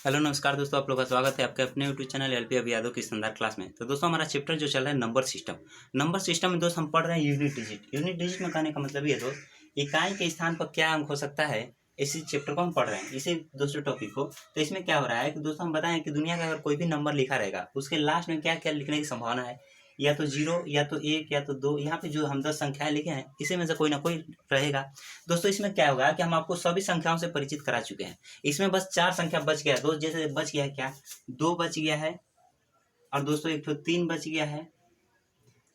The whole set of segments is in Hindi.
हेलो नमस्कार दोस्तों, आप लोगों का स्वागत है आपके अपने यूट्यूब चैनल एलपी अभी यादव की शानदार क्लास में। तो दोस्तों हमारा चैप्टर जो चल रहा है नंबर सिस्टम में दोस्त हम पढ़ रहे हैं यूनिट डिजिट। यूनिट डिजिट में कहने का मतलब ये दोस्त इकाई के स्थान पर क्या अंक हो सकता है, इसी चैप्टर को हम पढ़ रहे हैं, इसी दूसरे टॉपिक को। तो इसमें क्या हो रहा है कि दोस्तों हम बताएं कि दुनिया का अगर कोई भी नंबर लिखा रहेगा उसके लास्ट में क्या क्या लिखने की संभावना है, या तो 0 या तो 1 या तो 2। यहाँ पे जो हम 10 संख्याएं लिखे हैं इसी में से कोई ना कोई रहेगा। दोस्तों इसमें क्या होगा कि हम आपको सभी संख्याओं से परिचित करा चुके हैं। इसमें बस 4 संख्या बच गया है दोस्त। जैसे बच गया है क्या, 2 बच गया है, और दोस्तों एक ठो 3 बच गया है,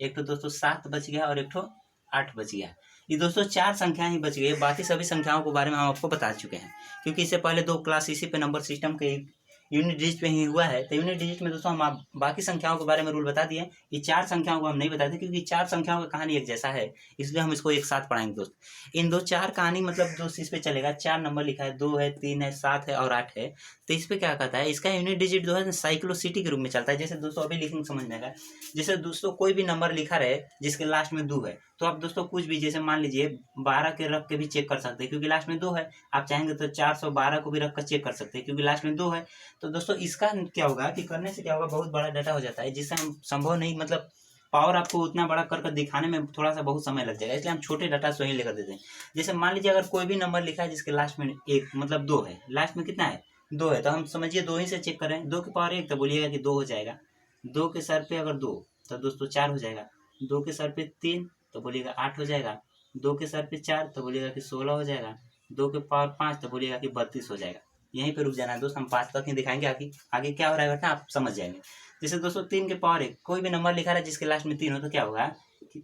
एक ठो दोस्तों 7 बच गया, और एक ठो 8 बच गया। ये दोस्तों 4 संख्याएं ही बच गई है। बाकी सभी संख्याओं के बारे में हम आपको बता चुके हैं, क्योंकि इससे पहले 2 क्लास इसी पे नंबर सिस्टम के यूनिट डिजिट पे ही हुआ है। तो यूनिट डिजिट में दोस्तों हम आप बाकी संख्याओं के बारे में रूल बता दिए। ये 4 संख्याओं को हम नहीं बताते, क्योंकि 4 संख्याओं का कहानी एक जैसा है, इसलिए हम इसको एक साथ पढ़ाएंगे दोस्त। इन 4 कहानी मतलब दोस्त इस पे चलेगा। 4 नंबर लिखा है, 2 है, 3 है, 7 है और 8 है। तो इस पे क्या कहता है, इसका यूनिट डिजिट जो है साइक्लोसिटी के रूप में चलता है। जैसे दोस्तों अभी लिखेंगे समझ में आएगा। जैसे दोस्तों कोई भी नंबर लिखा रहे जिसके लास्ट में 2 है, तो आप दोस्तों कुछ भी, जैसे मान लीजिए 12 के रख के भी चेक कर सकते हैं, क्योंकि लास्ट में 2 है। आप चाहेंगे तो 412 को भी रख कर चेक कर सकते हैं, क्योंकि लास्ट में 2 है। तो दोस्तों इसका क्या होगा कि करने से क्या होगा, बहुत बड़ा डाटा हो जाता है, जिससे हम संभव नहीं, मतलब पावर आपको उतना बड़ा कर दिखाने में थोड़ा सा बहुत समय लग जाएगा, इसलिए हम छोटे डाटा से ही लेकर देते हैं। जैसे मान लीजिए अगर कोई भी नंबर लिखा है जिसके लास्ट में 1 मतलब 2 है, लास्ट में कितना है, 2 है, तो हम समझिए 2 ही से चेक करें। 2 की पावर 1 तो बोलिएगा कि 2 हो जाएगा। 2 के सर पे अगर 2 तो दोस्तों 4 हो जाएगा। 2 के सर पे 3 तो बोलिएगा 8 हो जाएगा। 2 के सर पे 4 तो बोलिएगा कि 16 हो जाएगा। 2 के पावर 5 तो बोलिएगा कि 32 हो जाएगा। यहीं पे रुक जाना है दोस्त, हम 5 तक ही दिखाएंगे, आगे आगे क्या हो रहा है आप समझ जाएंगे। जैसे दोस्तों 3 के पावर 1, कोई भी नंबर लिखा रहा है जिसके लास्ट में 3 हो, तो क्या होगा कि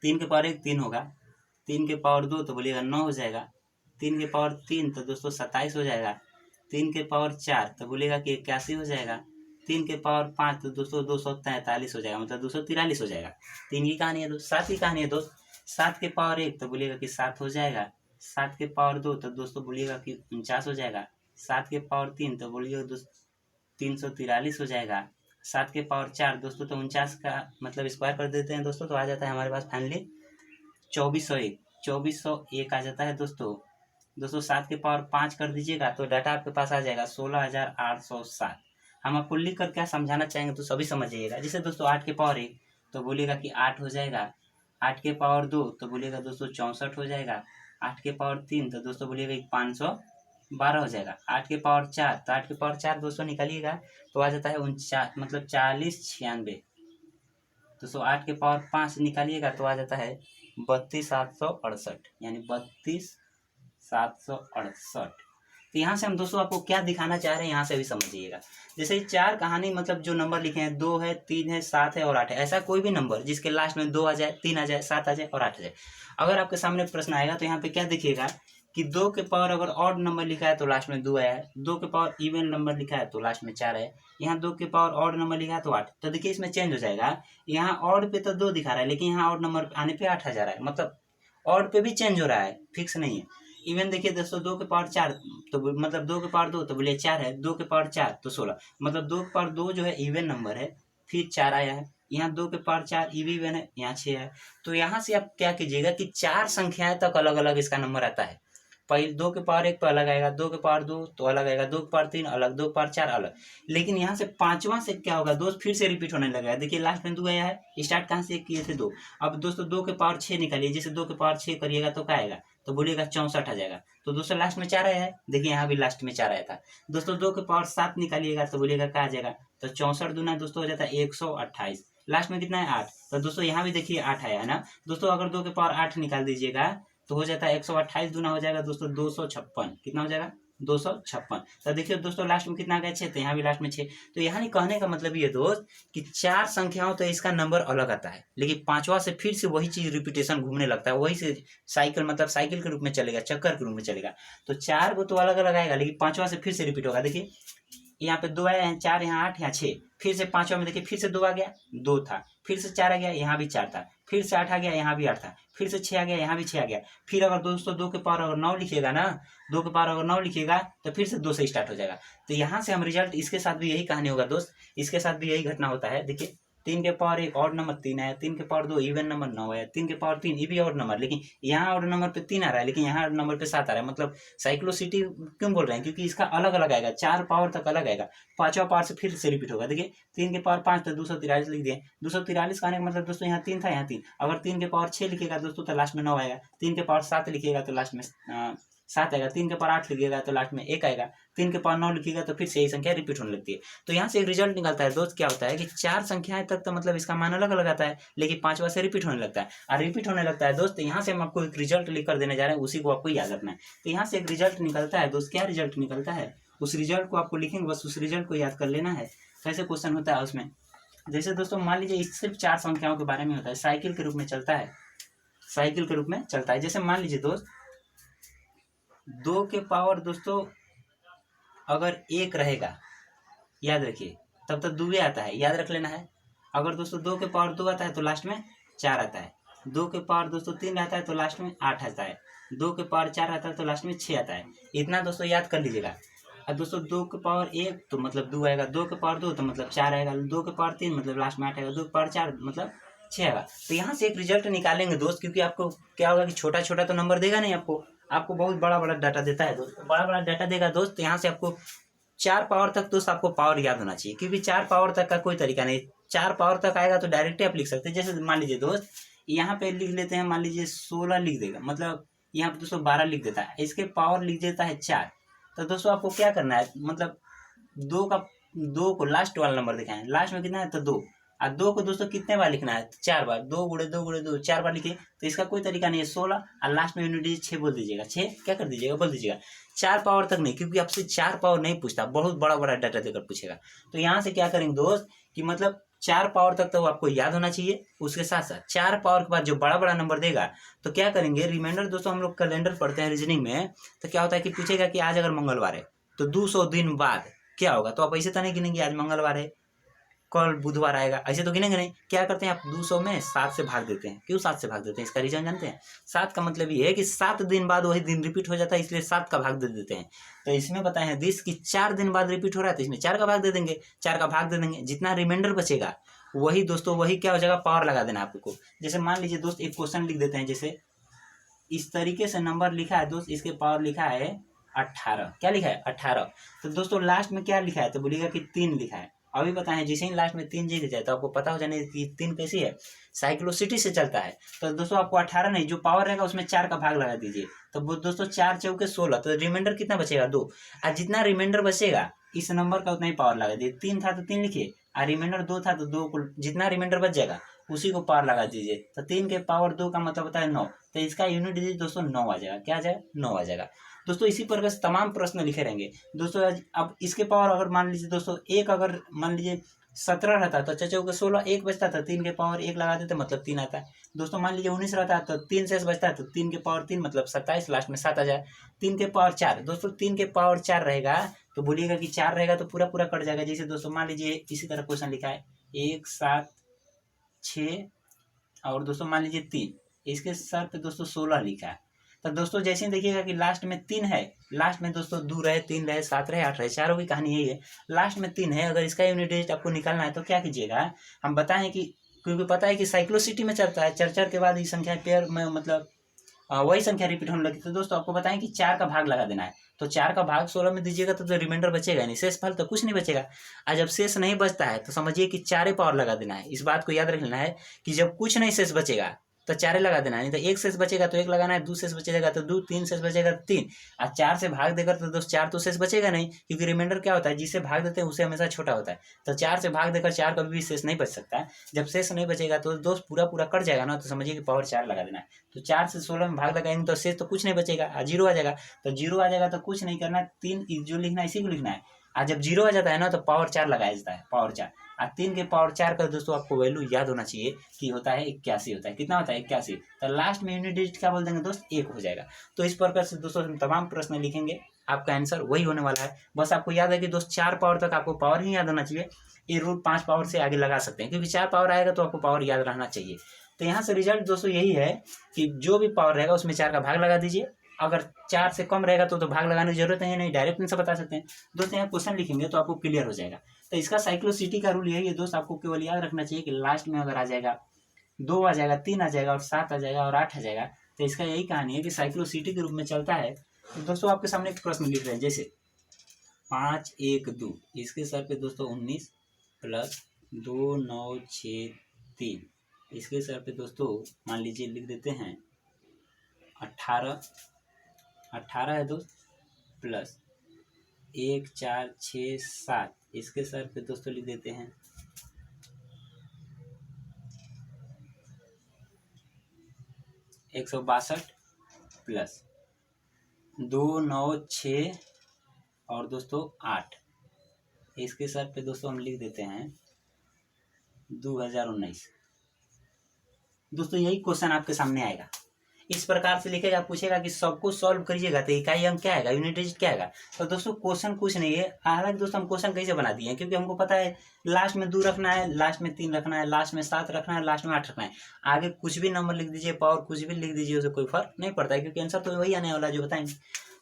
3 के पावर 1 3 होगा। 3 के पावर 2 तो बोलिएगा 9 हो जाएगा। 3 के पावर 3 तो दोस्तों 27 हो जाएगा। 3 के पावर 4 तो बोलिएगा कि 81 हो जाएगा। 3 के पावर 5 तो दोस्तों 243 हो जाएगा, मतलब 243 हो जाएगा। 3 की कहानी है दोस्त। 7 की कहानी है दोस्त। 7 के पावर 1 तो बोलिएगा कि 7 हो जाएगा। 7 के पावर 2 तो दोस्तों बोलिएगा कि 49 हो जाएगा। 7 के पावर 3 तो बोलिएगा दोस्त 343 हो जाएगा। 7 के पावर 4 दोस्तों तो 49 का मतलब स्क्वायर कर देते हैं दोस्तों, तो आ जाता है हमारे पास फाइनली 2401। 2401 आ जाता है दोस्तों। 7 के पावर 5 कर दीजिएगा तो डाटा आपके पास आ जाएगा 16,807। हम आपको लिख कर क्या समझाना चाहेंगे तो सभी समझिएगा। जैसे दोस्तों 8 के पावर 1 तो बोलिएगा कि 8 हो जाएगा। 8 के पावर 2 तो बोलिएगा दोस्तों 64 हो जाएगा। 8 के पावर 3 तो दोस्तों बोलिएगा 512 हो जाएगा। 8 के पावर 4 तो 8 के पावर 4 दोस्तों निकालिएगा तो आ जाता है 49, मतलब 4096। दोस्तों 8 के पावर 5 निकालिएगा तो आ जाता है 32,768, यानी 32,768। तो यहाँ से हम दोस्तों आपको क्या दिखाना चाह रहे हैं, यहाँ से भी समझिएगा। जैसे 4 कहानी मतलब जो नंबर लिखे हैं, 2 है, 3 है, 7 है और 8 है। ऐसा कोई भी नंबर जिसके लास्ट में 2 आ जाए, 3 आ जाए, 7 आ जाए और 8 आ जाए। अगर आपके सामने प्रश्न आएगा तो यहाँ पे क्या दिखेगा कि 2 के पावर अगर ऑड नंबर लिखा है तो लास्ट में 2 आया है। 2 के पावर इवन नंबर लिखा है तो लास्ट में 4 है। यहाँ 2 के पावर ऑड नंबर लिखा है तो 8। तो देखिए इसमें चेंज हो जाएगा। यहाँ ऑड पे तो 2 दिखा रहा है, लेकिन यहाँ ऑड नंबर आने पे 8 आ जा रहा है, मतलब ऑड पे भी चेंज हो रहा है, फिक्स नहीं है। इवन देखिए दोस्तों 2 के पावर 4 तो मतलब 2 के पावर 2 तो बोलिए 4 है। 2 के पावर 4 तो 16, मतलब 2 के पावर 2 जो है इवन नंबर है, फिर 4 आया है। यहाँ 2 के पावर 4 इवन है, यहाँ 6 है। तो यहाँ से आप क्या कीजिएगा कि 4 संख्याएं तक अलग अलग इसका नंबर आता है। पहले 2 के पावर 1 पे अलग आएगा, 2 के पावर 2 तो अलग आएगा, 2 के पावर 3 अलग, 2 के पावर 4 अलग। लेकिन यहाँ से 5वां से क्या होगा दोस्त, फिर से रिपीट होने लगा है। देखिए लास्ट में 2 आया है, स्टार्ट कहाँ से किए थे 2। अब दोस्तों 2 के पावर 6 निकालिए। जैसे 2 के पावर 6 करिएगा तो क्या आएगा, तो बोलिएगा 64 आ जाएगा। तो दोस्तों लास्ट में 4 आया है, देखिए यहाँ भी लास्ट में 4 आया था। दोस्तों 2 के पावर 7 निकालिएगा तो बोलिएगा क्या आ जाएगा, तो 64 दूना दोस्तों हो जाता है 128। लास्ट में कितना है 8, तो दोस्तों यहाँ भी देखिए 8 आया है ना। दोस्तों अगर 2 के पावर 8 निकाल दीजिएगा तो हो जाता है 128 दूना हो जाएगा दोस्तों 256। कितना हो जाएगा, 256। तो देखिए दोस्तों लास्ट में कितना आ गया 6, तो यहाँ भी लास्ट में 6। तो यहाँ नहीं कहने का मतलब ये दोस्त कि 4 संख्याओं तो इसका नंबर अलग आता है, लेकिन 5वां से फिर से वही चीज रिपीटेशन घूमने लगता है, वही से साइकिल, मतलब साइकिल के रूप में चलेगा, चक्कर के रूप में चलेगा। तो 4 को तो अलग अलग आएगा, लेकिन 5वां से फिर से रिपीट होगा। देखिए यहाँ पे 2 आया है, 4, यहाँ 8, यहाँ 6। फिर से 5वां में देखिए फिर से 2 आ गया, 2 था। फिर से 4 आ गया, यहाँ भी 4 था। फिर से 8 आ गया, यहाँ भी 8 था। फिर से 6 आ गया, यहाँ भी 6 आ गया। फिर अगर दोस्तों 2 के पावर अगर 9 लिखिएगा ना, 2 के पावर अगर 9 लिखिएगा तो फिर से 2 से स्टार्ट हो जाएगा। तो यहाँ से हम रिजल्ट, इसके साथ भी यही कहानी होगा दोस्त, इसके साथ भी यही घटना होता है। देखिए 3 के पावर 1 ऑड नंबर 3 आया, 3 के पावर 2 इवन नंबर 9 आया, 3 के पावर 3 ये भी ऑड नंबर, लेकिन यहाँ ऑड नंबर पे 3 आ रहा है, लेकिन यहाँ ऑड नंबर पे 7 आ रहा है। मतलब साइक्लोसिटी क्यों बोल रहे हैं, क्योंकि इसका अलग अलग आएगा, 4 पावर तक अलग आएगा, 5वां पावर से फिर से रिपीट होगा। देखिए 3 के पावर 5 तो 243 लिख दिए, 243 का आने का मतलब दोस्तों यहाँ 3 था, यहाँ 3, अगर 3 के पावर 6 लिखेगा दोस्तों तो लास्ट में 9 आएगा, 3 के पावर 7 लिखिएगा तो लास्ट में 7 आएगा, 3 के पावर 8 लिखिएगा तो लास्ट में 1 आएगा, 3 के पावर 9 लिखिएगा तो फिर से यही संख्या रिपीट होने लगती है। तो यहाँ से एक रिजल्ट निकलता है दोस्त, क्या होता है कि 4 संख्याएं तक तो मतलब इसका मान अलग अलग आता है, लेकिन 5वां से रिपीट होने लगता है। और रिपीट होने लगता है दोस्त, यहाँ से हम आपको एक रिजल्ट लिख कर देने जा रहे हैं, उसी को आपको याद रखना है। तो यहाँ से एक रिजल्ट निकलता है दोस्त, क्या रिजल्ट निकलता है, उस रिजल्ट को आपको लिखेंगे, बस उस रिजल्ट को याद कर लेना है। कैसे क्वेश्चन होता है उसमें, जैसे दोस्तों मान लीजिए सिर्फ 4 संख्याओं के बारे में होता है, साइकिल के रूप में चलता है, साइकिल के रूप में चलता है। जैसे मान लीजिए दोस्त 2 के पावर दोस्तों अगर 1 रहेगा, याद रखिए, तब तक 2 आता है, याद रख लेना है। अगर दोस्तों 2 के पावर 2 आता है तो लास्ट में 4 आता है, 2 के पावर दोस्तों 3 आता है तो लास्ट में 8 आता है, 2 के पावर 4 आता है तो लास्ट में 6 आता है। इतना दोस्तों याद कर लीजिएगा। अब दोस्तों 2 के पावर 1 तो मतलब 2 आएगा, 2 के पावर 2 तो मतलब 4 आएगा, 2 के पावर 3 मतलब लास्ट में 8 आएगा, 2 के पावर 4 मतलब 6 आएगा। तो यहाँ से एक रिजल्ट निकालेंगे दोस्त, क्योंकि आपको क्या होगा कि छोटा छोटा तो नंबर देगा नहीं, आपको बहुत बड़ा बड़ा डाटा देता है दोस्त, बड़ा बड़ा डाटा देगा दोस्त। तो यहाँ से आपको 4 पावर तक दोस्त आपको पावर याद होना चाहिए, क्योंकि 4 पावर तक का कोई तरीका नहीं, 4 पावर तक आएगा तो डायरेक्ट आप लिख सकते हैं। जैसे मान लीजिए दोस्त यहाँ पे लिख लेते हैं, मान लीजिए 16 लिख देगा, मतलब यहाँ पे दोस्तों 12 लिख देता है, इसके पावर लिख देता है 4। तो दोस्तों आपको क्या करना है, मतलब 2 को लास्ट वाला नंबर दिखाएं, लास्ट में कितना है तो 2, और 2 को दोस्तों कितने बार लिखना है, 4 बार, 2 गुणे 2 गुणे 2 4 बार लिखे। तो इसका कोई तरीका नहीं है, 16 और लास्ट में यूनिट डिजिट 6 बोल दीजिएगा, 6 क्या कर दीजिएगा, बोल दीजिएगा। 4 पावर तक नहीं, क्योंकि आपसे 4 पावर नहीं पूछता, बहुत बड़ा बड़ा डाटा देकर पूछेगा। तो यहाँ से क्या करेंगे दोस्त कि मतलब 4 पावर तक तो आपको याद होना चाहिए, उसके साथ साथ 4 पावर के बाद जो बड़ा बड़ा नंबर देगा तो क्या करेंगे, रिमाइंडर दोस्तों हम लोग कैलेंडर पढ़ते हैं रीजनिंग में, तो क्या होता है कि पूछेगा कि आज अगर मंगलवार है तो 200 दिन बाद क्या होगा, तो आप ऐसे तो नहीं गिनेंगे आज मंगलवार है कल बुधवार आएगा, ऐसे तो गिनेंगे नहीं। क्या करते हैं आप 200 में 7 से भाग देते हैं। क्यों 7 से भाग देते हैं, इसका रीजन जानते हैं। 7 का मतलब ये है कि 7 दिन बाद वही दिन रिपीट हो जाता है, इसलिए 7 का भाग दे देते हैं। तो इसमें बताए हैं दिस कि 4 दिन बाद रिपीट हो रहा है, तो इसमें 4 का भाग दे देंगे, 4 का भाग दे देंगे, जितना रिमाइंडर बचेगा वही दोस्तों वही क्या हो जाएगा, पावर लगा देना आपको। जैसे मान लीजिए दोस्त एक क्वेश्चन लिख देते हैं, जैसे इस तरीके से नंबर लिखा है दोस्त, इसके पावर लिखा है 18, क्या लिखा है 18। तो दोस्तों लास्ट में क्या लिखा है, तो बोलिएगा कि 3 लिखा है। अभी बताएं जैसे ही लास्ट में 3 लिख जाए तो आपको पता हो जाने कि 3 कैसी है, साइक्लोसिटी से चलता है। तो दोस्तों आपको 18 नहीं, जो पावर रहेगा उसमें 4 का भाग लगा दीजिए, तो दोस्तों 4 चौके 16, तो रिमाइंडर कितना बचेगा 2, और जितना रिमाइंडर बचेगा इस नंबर का उतना ही पावर लगा दीजिए। 3 था तो 3 लिखिए, और रिमाइंडर 2 था तो 2 को जितना रिमाइंडर बच जाएगा उसी को पावर लगा दीजिए। तो 3 के पावर 2 का मतलब होता है 9, तो इसका यूनिट डिजिट दोस्तों 9 आ जाएगा। क्या आ जाएगा, 9 आ जाएगा दोस्तों। इसी प्रकार से तमाम प्रश्न लिखे रहेंगे दोस्तों। अब इसके पावर अगर मान लीजिए दोस्तों एक, अगर मान लीजिए 17 रहता तो चचा को 16 1 बचता था, 3 के पावर 1 लगा देते मतलब 3 आता है दोस्तों। मान लीजिए 19 रहता है तो 3 शेष बचता है, तो 3 के पावर 3 मतलब 27, लास्ट में 7 आ जाए। 3 के पावर 4 दोस्तों, 3 के पावर 4 रहेगा तो बोलिएगा कि 4 रहेगा तो पूरा पूरा कट जाएगा। जैसे दोस्तों मान लीजिए इसी तरह क्वेश्चन लिखा है 1 7 6 और दोस्तों मान लीजिए 3, इसके सर पे दोस्तों 16 लिखा है। तो दोस्तों जैसे ही देखिएगा कि लास्ट में 3 है, लास्ट में दोस्तों 2 रहे 3 रहे 7 रहे 8 रहे, चारों की कहानी यही है। लास्ट में 3 है, अगर इसका यूनिट डिजिट आपको निकालना है तो क्या कीजिएगा, हम बताएं कि क्योंकि पता है कि साइक्लोसिटी में चलता है, चर के बाद ये संख्या पेयर में मतलब वही संख्या रिपीट होने लगी। तो दोस्तों आपको बताएं कि 4 का भाग लगा देना है, तो 4 का भाग 16 में दीजिएगा तो रिमाइंडर बचेगा नहीं, शेष फल तो कुछ नहीं बचेगा। और जब शेष नहीं बचता है तो समझिए कि 4 पावर लगा देना है। इस बात को याद रखना है कि जब कुछ नहीं शेष बचेगा तो 4 लगा देना है, नहीं तो 1 शेष बचेगा तो 1 लगाना है, 2 शेष बचेगा तो 2, 3 शेष बचेगा 3, और 4 से भाग देकर तो दोस्त 4 तो शेष बचेगा नहीं, क्योंकि रिमाइंडर क्या होता है जिसे भाग देते हैं उसे हमेशा छोटा होता है। तो 4 से भाग देकर 4 कभी भी शेष नहीं बच सकता है। जब शेष नहीं बचेगा तो दोस्त पूरा पूरा कट जाएगा ना, तो समझिए कि पावर 4 लगा देना है। तो 4 से 16 में भाग लगाएंगे तो शेष तो कुछ नहीं बचेगा, 0 आ जाएगा। तो 0 आ जाएगा तो कुछ नहीं करना, 3 जो लिखना है इसी को लिखना है। और जब 0 आ जाता है ना तो पावर 4 लगाया जाता है, पावर 4। और 3 के पावर 4 का दोस्तों आपको वैल्यू याद होना चाहिए कि होता है 81 होता है। कितना होता है 81। तो लास्ट में यूनिट डिजिट क्या बोल देंगे दोस्त 1 हो जाएगा। तो इस प्रकार से दोस्तों हम तमाम प्रश्न लिखेंगे, आपका आंसर वही होने वाला है। बस आपको याद है कि दोस्त 4 पावर तक आपको पावर ही याद होना चाहिए। ये रूल 5 पावर से आगे लगा सकते हैं, क्योंकि 4 पावर आएगा तो आपको पावर याद रहना चाहिए। तो यहाँ से रिजल्ट दोस्तों यही है कि जो भी पावर रहेगा उसमें 4 का भाग लगा दीजिए, अगर 4 से कम रहेगा तो भाग लगाने की जरूरत है नहीं, डायरेक्ट आंसर बता सकते हैं। दोस्तों यहाँ क्वेश्चन लिखेंगे तो आपको क्लियर हो जाएगा। तो इसका साइक्लोसिटी का रूल यही है दोस्त, आपको केवल याद रखना चाहिए कि लास्ट में अगर आ जाएगा 2 आ जाएगा, 3 आ जाएगा और 7 आ जाएगा और 8 आ जाएगा, तो इसका यही कहानी है कि साइक्लोसिटी के रूप में चलता है। तो दोस्तों आपके सामने एक प्रश्न लिख रहे हैं, जैसे 5 1 2, इसके सर पे दोस्तों 19 प्लस 2 9 6 3, इसके सर पे दोस्तों मान लीजिए लिख देते हैं 18 है दोस्त, प्लस 1 4 6 7, इसके सर पे दोस्तों लिख देते हैं 162 प्लस 2 9 6 और दोस्तों 8, इसके सर पे दोस्तों हम लिख देते हैं 2019। दोस्तों यही क्वेश्चन आपके सामने आएगा, इस प्रकार से लिखेगा, पूछेगा कि सबको सॉल्व करिएगा तो इकाई अंक क्या आएगा, यूनिट डिजिट क्या आएगा। तो दोस्तों क्वेश्चन कुछ नहीं है, हालांकि दोस्तों हम क्वेश्चन कैसे बना दिए हैं, क्योंकि हमको पता है लास्ट में 2 रखना है, लास्ट में 3 रखना है, लास्ट में 7 रखना है, लास्ट में 8 रखना है। आगे कुछ भी नंबर लिख दीजिए, पावर कुछ भी लिख दीजिए, उसे कोई फर्क नहीं पड़ता है, क्योंकि आंसर तो वही आने वाला जो बताएंगे।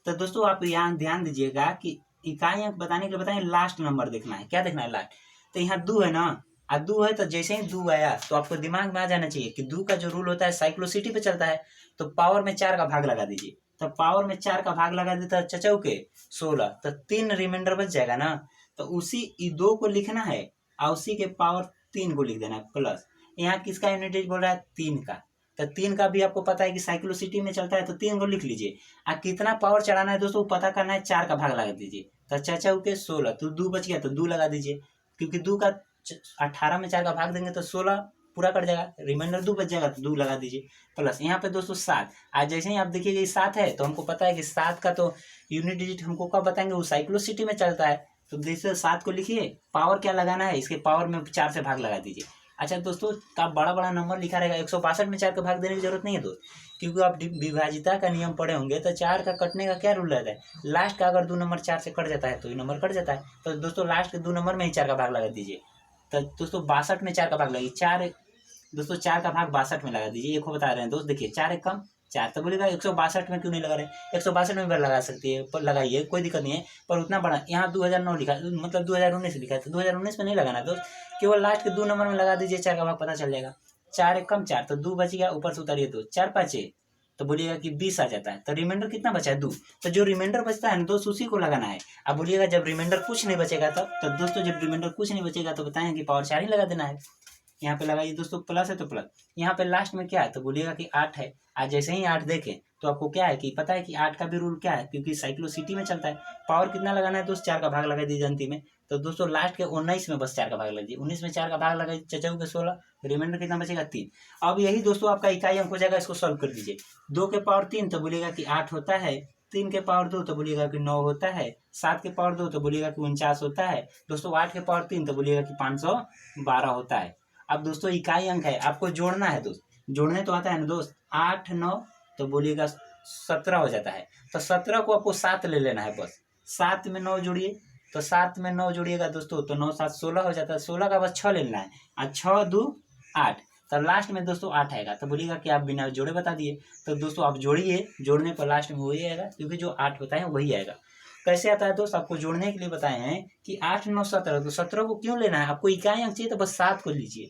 तो दोस्तों आप यहाँ ध्यान दीजिएगा कि इकाई अंक बताने के लिए बताएं लास्ट नंबर देखना है, क्या देखना है लास्ट। तो यहाँ 2 है ना, 2 है तो जैसे ही 2 आया तो आपको दिमाग में आ जाना चाहिए कि 2 का जो रूल होता है साइक्लोसिटी पे चलता है, तो पावर में 4 का भाग लगा दीजिए। तो पावर में 4 का भाग लगा देता है चचौ के 16, तो 3 रिमाइंडर बच जाएगा ना। तो उसी 2 को लिखना है और उसी के पावर 3 को लिख देना है, प्लस यहाँ किसका यूनिट डिजिट बोल रहा है 3 का, तो 3 का भी आपको पता है कि साइक्लोसिटी में चलता है, तो 3 को लिख लीजिए। कितना पावर चढ़ाना है दोस्तों पता करना है, 4 का भाग लगा दीजिए। तो चचौ के 16, तो 2 बच गया तो 2 लगा दीजिए, क्योंकि 2 का 18 में 4 का भाग देंगे तो 16 पूरा कट जाएगा, रिमाइंडर 2 बच जाएगा तो 2 लगा दीजिए। प्लस यहाँ पे दोस्तों 7, आज जैसे ही आप देखिएगा ये 7 है तो हमको पता है कि 7 का तो यूनिट डिजिट हमको कब बताएंगे, वो साइक्लोसिटी में चलता है। तो जैसे 7 को लिखिए, पावर क्या लगाना है, इसके पावर में 4 से भाग लगा दीजिए। अच्छा दोस्तों का बड़ा बड़ा नंबर लिखा रहेगा, 162 में 4 का भाग देने की जरूरत नहीं है दोस्त, क्योंकि आप विभाजिता का नियम पढ़े होंगे। तो 4 का कटने का क्या रूल रहता है, लास्ट का अगर 2 नंबर 4 से कट जाता है तो ये नंबर कट जाता है। तो दोस्तों लास्ट के 2 नंबर में ही 4 का भाग लगा दीजिए। तो दोस्तों 62 में 4 का भाग लगाइए, 4 दोस्तों 4 का भाग 62 में लगा दीजिए। एक को बता रहे हैं दोस्त, देखिए 4 एक कम 4, तो बोलेगा 162 में क्यों नहीं लगा रहे, 162 में भी लगा सकती है, पर लगाइए कोई दिक्कत नहीं है। पर उतना बड़ा यहाँ 2009 लिखा, मतलब 2019 लिखा है, तो 2019 में नहीं लगाना दोस्त, केवल लास्ट के 2 नंबर में लगा दीजिए, 4 का भाग पता चल जाएगा। 4 एक कम 4, तो 2 बच गया, ऊपर से उतारिए 2, 4 5 तो बोलिएगा कि 20 आ जाता है। तो रिमाइंडर कितना बचा है 2, तो जो रिमाइंडर बचता है ना दोस्त उसी को लगाना है। अब बोलिएगा जब रिमाइंडर कुछ नहीं बचेगा तब, तो दोस्तों जब रिमाइंडर कुछ नहीं बचेगा तो बताएं कि पावर 4 ही लगा देना है। यहाँ पे लगाइए दोस्तों, प्लस है तो प्लस, यहाँ पे लास्ट में क्या है तो बोलिएगा कि 8 है। आज जैसे ही 8 देखें तो आपको क्या है कि पता है कि 8 का भी रूल क्या है, क्योंकि साइक्लोसिटी में चलता है। पावर कितना लगाना है दोस्त, 4 का भाग लगा दीजिए अंतिम में। तो दोस्तों लास्ट के 19 में बस 4 का भाग लगाइए, 19 में 4 का भाग लगाइए, चचाऊ के 16, रिमाइंडर कितना बचेगा 3। अब यही दोस्तों आपका इकाई अंक हो जाएगा, इसको सॉल्व कर दीजिए। 2 के पावर 3 तो बोलिएगा कि 8 होता है, 3 के पावर 2 तो बोलिएगा कि 9 होता है, 7 के पावर 2 तो बोलिएगा कि 49 होता है, दोस्तों 8 के पावर 3 तो बोलिएगा कि 512 होता है। अब दोस्तों इकाई अंक है, आपको जोड़ना है दोस्त, जोड़ने तो आता है ना दोस्त, 8 9 तो बोलिएगा 17 हो जाता है। तो 17 को आपको 7 ले लेना है बस, 7 में 9 जोड़िए, तो 7 में 9 जोड़िएगा दोस्तों तो 9 7 16 हो जाता है, 16 का बस 6 ले लेना है, और 6 2 8, तो लास्ट में दोस्तों 8 आएगा। तो बोलिएगा कि आप बिना जोड़े बता दिए, तो दोस्तों आप जोड़िए, जोड़ने पर लास्ट में वही आएगा, क्योंकि जो 8 होता है वही आएगा। कैसे आता है दोस्त, आपको जोड़ने के लिए बताए हैं कि 8 9 17, तो 17 को क्यों लेना है, आपको इकाई अंक चाहिए तो बस 7 को लीजिए,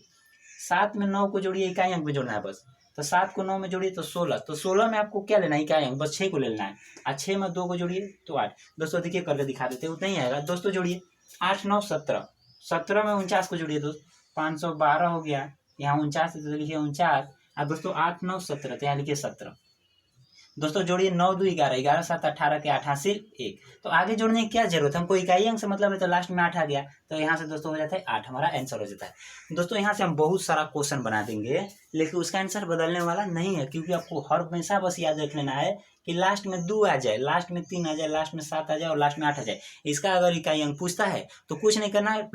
7 में 9 को जोड़िए, इकाई अंक में जोड़ना है बस। तो 7 को 9 में जोड़िए तो 16, तो 16 में आपको क्या लेना है इकाई अंक, बस 6 को लेना है, और 6 में 2 को जोड़िए तो 8। दोस्तों देखिए करके दिखा देते हैं, उतना ही आएगा दोस्तों। जोड़िए 8 9 17, 17 में 49 को जोड़िए दोस्त, 512 हो गया, यहाँ 49 तो लिखिए 49, और दोस्तों 8 9 17 तो यहाँ लिखिए 17। दोस्तों जोड़िए 9 2 11, 11 7 18 के 88 1। तो आगे जोड़ने की क्या जरूरत है, हमको इकाई अंक से मतलब है, तो लास्ट में 8 आ गया, तो यहाँ से दोस्तों हो जाता है 8, हमारा आंसर हो जाता है। दोस्तों यहाँ से हम बहुत सारा क्वेश्चन बना देंगे, लेकिन उसका आंसर बदलने वाला नहीं है, क्योंकि आपको हर हमेशा बस याद रख लेना है कि लास्ट में 2 आ जाए, लास्ट में 3 आ जाए, लास्ट में 7 आ जाए और लास्ट में 8 आ जाए। इसका अगर इकाई अंक पूछता है तो कुछ नहीं करना है,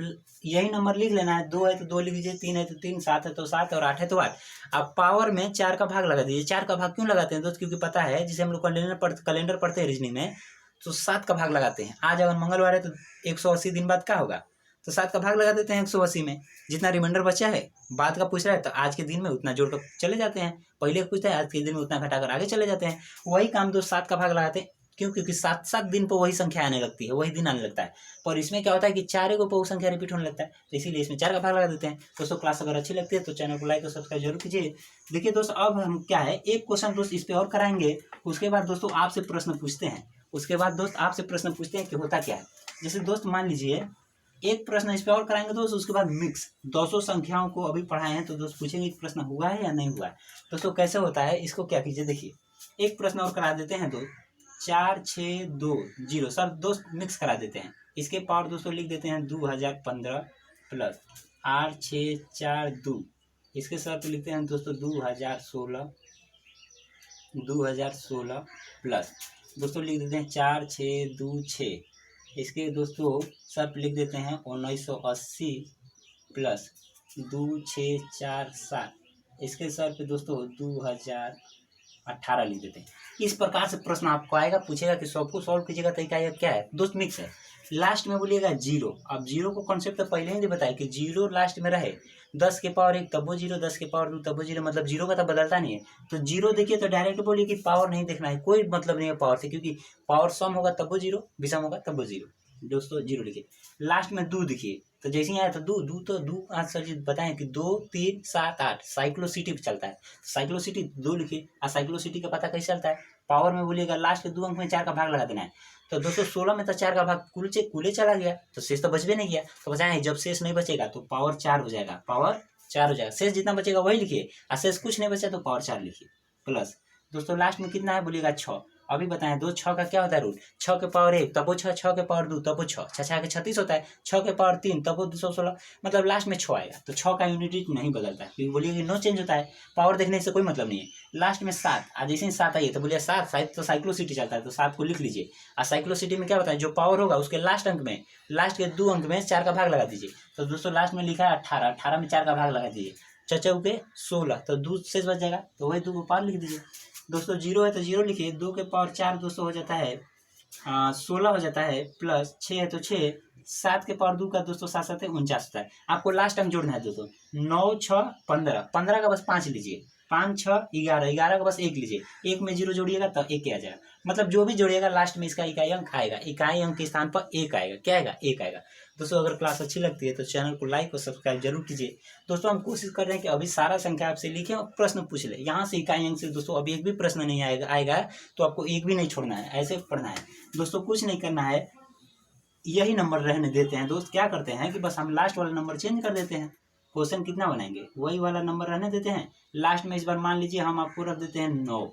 यही नंबर लिख लेना है, 2 है तो 2 लिख दीजिए, 3 है तो 3, 7 है तो 7 और 8 है तो 8। अब पावर में 4 का भाग लगा दीजिए। 4 का भाग क्यों लगाते हैं दोस्त, क्योंकि पता है जिसे हम लोग कैलेंडर पढ़ते हैं रीजनिंग में, तो 7 का भाग लगाते हैं। आज अगर मंगलवार है तो 180 दिन बाद क्या होगा, तो 7 का भाग लगा देते हैं 180 में, जितना रिमाइंडर बचा है बाद का पूछ रहा है तो आज के दिन में उतना जोड़ कर चले जाते हैं, पहले पूछता है आज के दिन में उतना घटाकर आगे चले जाते हैं। वही काम दोस्त 7 का भाग लगाते हैं, क्यों? क्योंकि 7 दिन पर वही संख्या आने लगती है, वही दिन आने लगता है। पर इसमें क्या होता है कि 4 को वो संख्या रिपीट होने लगता है, तो इसीलिए इसमें 4 का भाग लगा देते हैं। दोस्तों क्लास अगर अच्छी लगती है तो चैनल को लाइक और सब्सक्राइब जरूर कीजिए। देखिए दोस्त, अब हम क्या है, एक क्वेश्चन दोस्त इस पे और कराएंगे, उसके बाद दोस्तों आपसे प्रश्न पूछते हैं। उसके बाद दोस्त आपसे प्रश्न पूछते हैं कि होता क्या है। जैसे दोस्त मान लीजिए एक प्रश्न इस पे और कराएंगे दोस्त, उसके बाद मिक्स 200 संख्याओं को अभी पढ़ाए हैं तो दोस्त पूछेंगे कि प्रश्न हुआ है या नहीं हुआ है। दोस्तों कैसे होता है, इसको क्या कीजिए, देखिए एक प्रश्न और करा देते हैं। तो 4 6 2 0 सर दोस्त मिक्स करा देते हैं। इसके पावर दोस्तों लिख देते हैं 2015 प्लस 8 6 4 2। इसके सर पे लिखते हैं दोस्तों 2016 प्लस दोस्तों लिख देते हैं 4 6 2 6। इसके दोस्तों सर पे लिख देते हैं 1980 प्लस 2 6 4 7। इसके सर पे दोस्तों 2018 लिख देते हैं। इस प्रकार से प्रश्न आपको आएगा, पूछेगा कि सबको सॉल्व कीजिएगा तरीका यह क्या है दोस्त, मिक्स है। लास्ट में बोलिएगा 0। अब 0 को कॉन्सेप्ट तो पहले ही बताया कि 0 लास्ट में रहे, 10 के पावर 1 तब वो 0, 10 के पावर 2 तब वो 0, मतलब 0 का तो बदलता नहीं है। तो 0 देखिए तो डायरेक्ट बोलिए कि पावर नहीं देखना है, कोई मतलब नहीं है पावर से, क्योंकि पावर सम होगा तब वो 0, विषम होगा तब वो 0। दोस्तों 0 लिखिए। लास्ट में 2 दिखिए, तो जैसे ही आया तो 2 आज सर जी बताएं कि 2 3 7 8 साइक्लोसिटी पे चलता है, साइक्लोसिटी 2 लिखिए। और साइक्लोसिटी का पता कैसे चलता है, पावर में बोलिएगा लास्ट के 2 अंक में 4 का भाग लगा देना है। तो दोस्तों 16 में तो 4 का भाग कुले चला गया, तो शेष तो बचबे नहीं गया। तो बचाएं, जब शेष नहीं बचेगा तो पावर 4 हो जाएगा, पावर 4 हो जाएगा। शेष जितना बचेगा वही लिखिए, और शेष कुछ नहीं बचा तो पावर 4 लिखिए प्लस दोस्तों लास्ट में कितना है बोलिएगा 6। अभी बताएं 2 6 का क्या होता है रूट, 6 के पावर 1 तब वो 6, 6 के पावर 2 तब वो 6, 6 के 36 होता है, 6 के पावर 3 तब वो 216, मतलब लास्ट में 6 आएगा। तो 6 का यूनिट नहीं बदलता है, क्योंकि बोलिए कि नो चेंज होता है, पावर देखने से कोई मतलब नहीं है। लास्ट में 7, आज जैसे 7 आइए तो बोलिए 7 तो साइक्लोसिटी चलता है, तो 7 को लिख लीजिए। और साइक्लोसिटी में क्या होता है, जो पावर होगा उसके लास्ट अंक में, लास्ट के 2 अंक में 4 का भाग लगा दीजिए। तो दोस्तों लास्ट में लिखा है 18, 18 में 4 का भाग लगा दीजिए, चचौ के 16, तो 2 शेष बच जाएगा, तो वही 2 को पावर लिख दीजिए। दोस्तों 0 है तो 0 लिखिए, 2 के पावर 4 दोस्तों हो जाता है 16 हो जाता है, प्लस 6 है तो 6, 7 के पावर 2 का दोस्तों 7 7 है 49 होता है। आपको लास्ट अंक जोड़ना है दोस्तों, 9 6 15, 15 का बस 5 लीजिए, 5 6 11, 11 का बस 1 लीजिए, 1 में 0 जोड़िएगा तो 1 आ जाएगा, मतलब जो भी जोड़िएगा लास्ट में इसका इकाई अंक आएगा, इकाई अंक के स्थान पर 1 आएगा, क्या आएगा 1 आएगा। दोस्तों अगर क्लास अच्छी लगती है तो चैनल को लाइक और सब्सक्राइब जरूर कीजिए। दोस्तों हम कोशिश कर रहे हैं कि अभी सारा संख्या आपसे लिखें और प्रश्न पूछ ले, यहाँ से इकाई अंक से दोस्तों अभी एक भी प्रश्न नहीं आएगा तो आपको एक भी नहीं छोड़ना है, ऐसे पढ़ना है दोस्तों, कुछ नहीं करना है, यही नंबर रहने देते हैं दोस्त। क्या करते हैं कि बस हम लास्ट वाला नंबर चेंज कर देते हैं, क्वेश्चन कितना बनाएंगे वही वाला नंबर रहने देते हैं। लास्ट में इस बार मान लीजिए हम आपको रख देते हैं 9,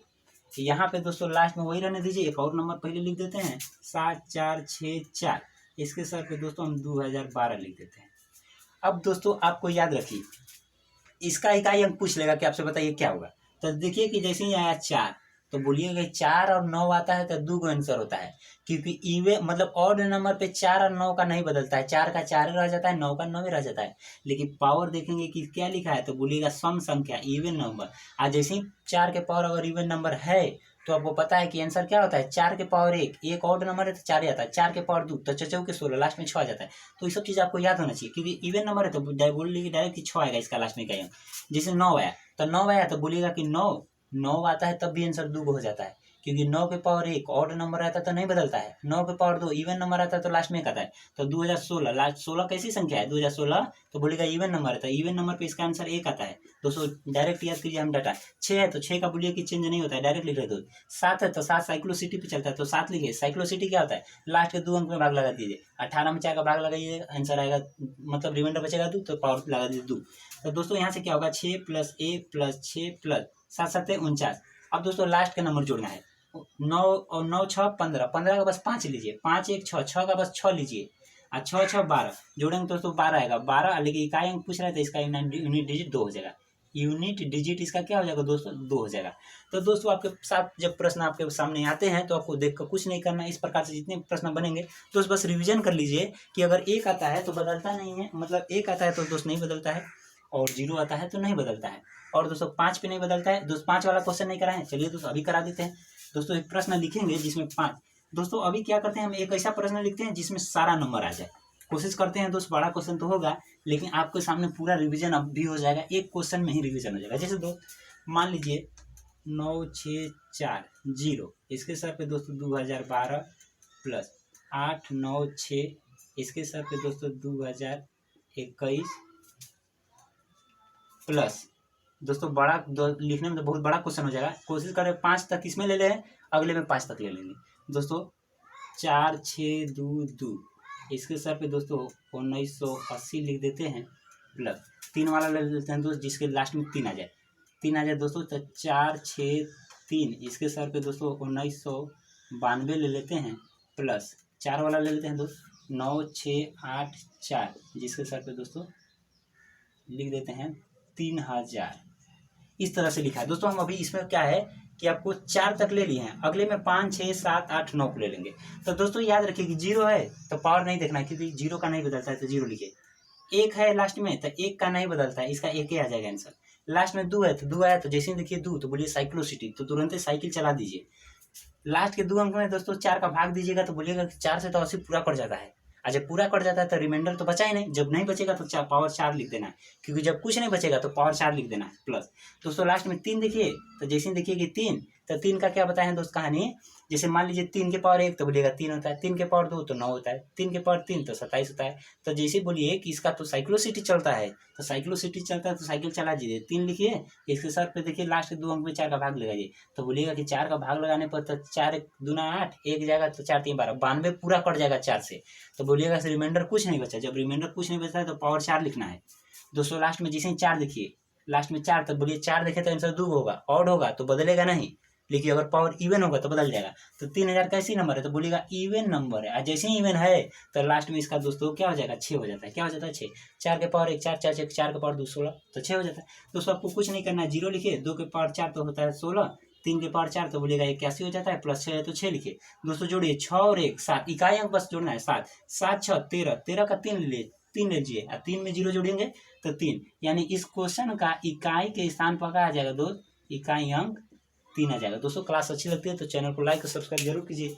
यहाँ पे दोस्तों लास्ट में वही रहने दीजिए, एक और नंबर पहले लिख देते हैं 7 4 6 4। इसके सर पे दोस्तों हम 2012 लिख देते हैं। अब दोस्तों आपको याद रखिए, इसका इकाई अंक पूछ लेगा कि आपसे बताइए क्या होगा। तो देखिए कि जैसे ही आया 4 तो बोलिएगा 4 और 9 आता है तो 2 का आंसर होता है, क्योंकि इवे मतलब ऑड नंबर पे 4 और 9 का नहीं बदलता है, 4 का 4 रह जाता है, 9 का 9 रह जाता है। लेकिन पावर देखेंगे कि क्या लिखा है तो बोलिएगा सम संख्या इवन नंबर। आज जैसे ही 4 के पावर अगर इवन नंबर है तो आपको पता है कि आंसर क्या होता है, 4 के पावर 1, एक ऑड नंबर है तो 4 आता है, 4 के पावर 2 तो चचौ के 16, लास्ट में 6 आ जाता है। तो ये सब चीज़ आपको याद होना चाहिए, क्योंकि इवन नंबर है तो बोलिए डायरेक्ट 6 आएगा इसका लास्ट में क्या। जैसे 9 आया तो 9 आया तो बोलिएगा कि 9 आता है तब भी आंसर 2 हो जाता है, क्योंकि 9 के पावर 1 ऑड नंबर आता है तो नहीं बदलता है, 9 के पावर 2 इवन नंबर आता है तो लास्ट में एक आता है। तो 2016 लास्ट 16 कैसी संख्या है 2016, तो बोलेगा इवन नंबर है, तो इवन नंबर पे इसका आंसर 1 आता है। दोस्तों डायरेक्ट याद कीजिए हम डाटा। 6 है तो 6 का बोलिए कि चेंज नहीं होता है, डायरेक्ट लिख रहे दो। 7 है तो 7 साइक्लोसिटी पे चलता है तो 7 लिखिए। साइक्लोसिटी क्या होता है, लास्ट के 2 अंक में भाग लगा दीजिए, 18 में 4 का भाग लगाइए, आंसर आएगा, मतलब रिमाइंडर बचेगा 2 तो पावर लगा दीजिए 2। तो दोस्तों यहाँ से क्या होगा 6 + 1 + 6 + 7 7 49। अब दोस्तों लास्ट का नंबर जोड़ना है, 9 और 9 6 15, 15 का बस 5 लीजिए, 5 1 6, 6 का बस 6 लीजिए, और 6 6 12 जोड़ेंगे दोस्तों 12 आएगा, 12 लेकिन इकाई अंक पूछ रहा है तो इसका यूनिट डिजिट 2 हो जाएगा, यूनिट डिजिट इसका क्या हो जाएगा दोस्तों 2 हो जाएगा। तो दोस्तों आपके साथ जब प्रश्न आपके सामने आते हैं तो आपको देख कर कुछ नहीं करना, इस प्रकार से जितने प्रश्न बनेंगे दोस्त बस रिवीजन कर लीजिए कि अगर 1 आता है तो बदलता नहीं है, मतलब 1 आता है तो दोस्त नहीं बदलता है, और 0 आता है तो नहीं बदलता है, और दोस्तों 5 पे नहीं बदलता है। दोस्त 5 वाला क्वेश्चन नहीं कराएं, चलिए दोस्तों अभी करा देते हैं। दोस्तों एक प्रश्न लिखेंगे जिसमें 5, दोस्तों अभी क्या करते हैं हम एक ऐसा प्रश्न लिखते हैं जिसमें सारा नंबर आ जाए, कोशिश करते हैं दोस्त, बड़ा क्वेश्चन तो होगा लेकिन आपके सामने पूरा रिवीजन अब भी हो जाएगा, एक क्वेश्चन में ही रिवीजन हो जाएगा। जैसे दोस्त मान लीजिए 9640, इसके सर पे दोस्तों 2012 प्लस 896, इसके सर पे दोस्तों 2021 प्लस दोस्तों बड़ा लिखने में तो बहुत बड़ा क्वेश्चन हो जाएगा। कोशिश करें 5 तक इसमें ले लें, अगले में 5 तक ले लेंगे दोस्तों। 4622, इसके सर पे दोस्तों 1980 लिख देते हैं प्लस 3 वाला ले लेते हैं दोस्त, जिसके लास्ट में 3 आ जाए, 3 आ जाए दोस्तों। तो 463, इसके सर पे दोस्तों 1992 ले लेते हैं प्लस 4 वाला ले लेते हैं दोस्त 9684, जिसके सर पे दोस्तों लिख देते हैं 3000। इस तरह से लिखा है दोस्तों। हम अभी इसमें क्या है कि आपको 4 तक ले लिए हैं, अगले में 5 6 7 8 9 को ले लेंगे। तो दोस्तों याद रखिए कि 0 है तो पावर नहीं देखना है, क्योंकि 0 का नहीं बदलता है तो 0 लिखिए। 1 है लास्ट में तो 1 का नहीं बदलता है, इसका 1 ही आ जाएगा आंसर। लास्ट में 2 है तो 2 आया तो जैसे ही देखिए 2 तो बोलिए साइक्लोसिटी, तो तुरंत ही साइकिल चला दीजिए। लास्ट के 2 अंक में दोस्तों 4 का भाग दीजिएगा तो बोलिएगा कि 4 से तो 80 पूरा कट जाता है। और जब पूरा कट जाता है तो रिमाइंडर तो बचा ही नहीं, जब नहीं बचेगा तो पावर 4 लिख देना है, क्योंकि जब कुछ नहीं बचेगा तो पावर 4 लिख देना है प्लस। दोस्तों लास्ट में 3 देखिए, तो जैसे ही देखिए कि 3, तो 3 का क्या बताया है दोस्त कहानी। जैसे मान लीजिए 3 के पावर 1 तो बोलिएगा 3 होता है, 3 के पावर 2 तो 9 होता है, 3 के पावर 3 तो 27 होता है। तो जैसे बोलिए कि इसका तो साइक्लोसिटी चलता है, तो साइक्लोसिटी चलता है तो साइकिल चला दीजिए। 3 लिखिए, इसके सर पे देखिए लास्ट के 2 अंक में 4 का भाग लगाइए, तो बोलिएगा कि 4 का भाग लगाने पर तो 4 दूना 8, 1 जाएगा तो 4 3 12, 92 पूरा कट जाएगा 4 से। तो बोलिएगा रिमाइंडर कुछ नहीं बचा, जब रिमाइंडर कुछ नहीं बचा है तो पावर 4 लिखना है दोस्तों। लास्ट में जैसे 4 देखिए, लास्ट में 4 तो बोलिए 4 देखे तो आंसर 2 होगा, ऑड होगा तो बदलेगा नहीं, लेकिन अगर पावर इवन होगा तो बदल जाएगा। तो 3000 कैसी नंबर है तो बोलिएगा इवन नंबर है, और जैसे ही इवन है तो लास्ट में इसका दोस्तों क्या हो जाएगा 6 हो जाता है। क्या हो जाता है 6, 4 के पावर 1 4, 4 4 के पावर 2 16, तो 6 हो जाता है। दोस्तों आपको कुछ नहीं करना है, 0 लिखिए, 2 के पावर 4 तो होता है 16, 3 के पावर 4 तो बोलिएगा 81 हो जाता है, प्लस 6 है तो 6 लिखिए। दोस्तों जोड़िए 6 और 1 7, इकाई अंक बस जोड़ना है 7, 7 6 13, 13 का 3 ले 3 लीजिए, और 3 में 0 जोड़ेंगे तो 3, यानी इस क्वेश्चन का इकाई के स्थान पर क्या आ जाएगा दोस्त, इकाई अंक 3 आ जाएगा। दोस्तों क्लास अच्छी लगती है तो चैनल को लाइक और सब्सक्राइब जरूर कीजिए।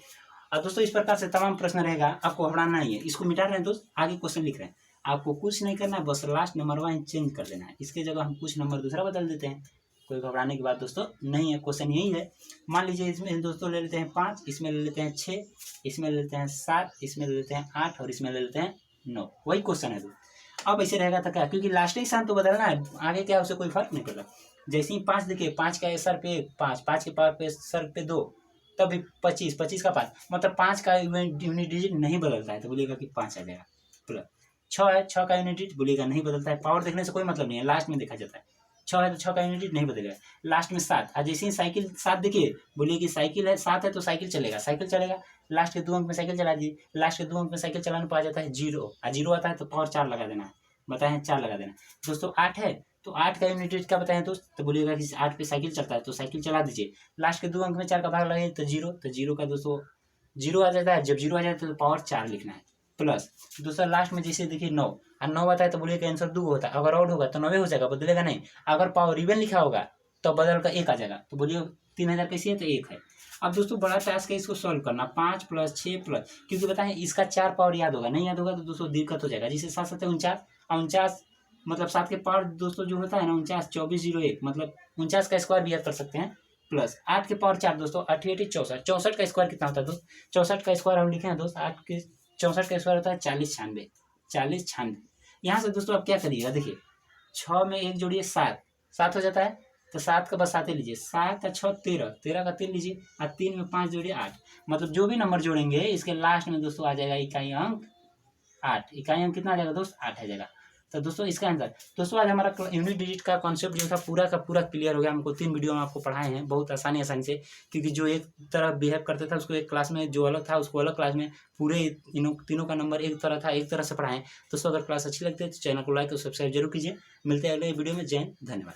और दोस्तों इस प्रकार से तमाम प्रश्न रहेगा, आपको घबराना नहीं है, इसको मिटा रहे हैं दोस्त, आगे क्वेश्चन लिख रहे हैं, आपको कुछ नहीं करना है, बस लास्ट नंबर 1 चेंज कर देना है, इसके जगह हम कुछ नंबर दूसरा बदल देते हैं, कोई घबराने की बात दोस्तों नहीं है। क्वेश्चन यही है, मान लीजिए इसमें दोस्तों ले लेते हैं 5, इसमें ले लेते हैं 6, इसमें ले लेते हैं 7, इसमें ले लेते हैं 8 और इसमें ले लेते हैं 9, वही क्वेश्चन है दोस्त। अब ऐसे रहेगा तो क्या, क्योंकि लास्ट ही स्थान तो बदलना है, आगे क्या उससे कोई फर्क नहीं पड़ता। जैसे ही 5 देखिए, 5 का सर पे 5, 5 के पावर पे सर पे 2, तभी 25, 25 का 5, मतलब 5 का यूनिट डिजिट नहीं बदलता है तो बोलिएगा कि 5 आ जाएगा प्लस। 6 है, 6 का यूनिट डिजिट बोलिएगा नहीं बदलता है, पावर देखने से कोई मतलब नहीं है, लास्ट में देखा जाता है। 6 है तो 6 का यूनिट डिजिट नहीं बदलेगा। लास्ट में 7, और जैसे ही साइकिल 7 देखिए, बोलिए कि साइकिल है 7 है तो साइकिल चलेगा, साइकिल चलेगा, लास्ट के 2 अंक में साइकिल चला दीजिए, लास्ट के 2 अंक में साइकिल चलाने पर आ जाता है 0, और 0 आता है तो पावर 4 लगा देना है, बताएं 4 लगा देना। दोस्तों 8 है तो 8 का यूनिट क्या बताएं दोस्त, तो बोलिएगा कि 8 पे साइकिल चलता है तो साइकिल चला दीजिए, लास्ट के 2 अंक में 4 का भाग लगाइए तो 0, तो 0 का दोस्तों 0 आ जाता है, जब 0 आ जाता है तो पावर 4 लिखना है प्लस। दूसरा लास्ट में जैसे देखिए 9, और 9 आता है तो बोलिए कि आंसर 2 होता है, अगर ऑड होगा तो 9 हो जाएगा, बदलेगा नहीं। अगर पावर इवन लिखा होगा तो बदल कर 1 आ जाएगा, तो बोलिए 3000 कैसी है तो 1 है। अब दोस्तों बड़ा टास्क है इसको सॉल्व करना, 5 प्लस 6 प्लस, क्योंकि बताएं इसका 4 पावर याद होगा, नहीं याद होगा तो दोस्तों दिक्कत हो जाएगा। जैसे 7 7 49, 49 मतलब 7 के पावर दोस्तों जो होता है ना 49, 24 0 1, मतलब 49 का स्क्वायर भी याद कर सकते हैं प्लस 8 के पावर 4 दोस्तों 8 8 64, 64 का स्क्वायर कितना होता है दोस्त, 64 का स्क्वायर हम लिखे हैं दोस्त, 8 के 64 का स्क्वायर होता है 40 96, 40 96। यहाँ से दोस्तों आप क्या करिएगा, देखिए 6 में 1 जोड़िए 7, 7 हो जाता है, तो 7 का बस 7 लीजिए, 7 और 6 13, 13 का 3 लीजिए, और 3 में 5 जोड़िए 8, मतलब जो भी नंबर जोड़ेंगे इसके लास्ट में दोस्तों आ जाएगा इकाई अंक 8, इकाई अंक कितना आ जाएगा दोस्त 8 आ जाएगा। तो दोस्तों इसका आंसर, दोस्तों आज हमारा यूनिट डिजिट का कॉन्सेप्ट जो था पूरा का पूरा क्लियर हो गया, हमको 3 वीडियो में आपको पढ़ाए हैं बहुत आसानी से, क्योंकि जो एक तरह बिहेव करता था उसको एक क्लास में, जो अलग था उसको अलग क्लास में, पूरे तीनों का नंबर एक तरह था, एक तरह से पढ़ाएं। दोस्तों अगर क्लास अच्छी लगती है तो चैनल को लाइक और सब्सक्राइब जरूर कीजिए। मिलते हैं अगले वीडियो में, जय हिंद, धन्यवाद।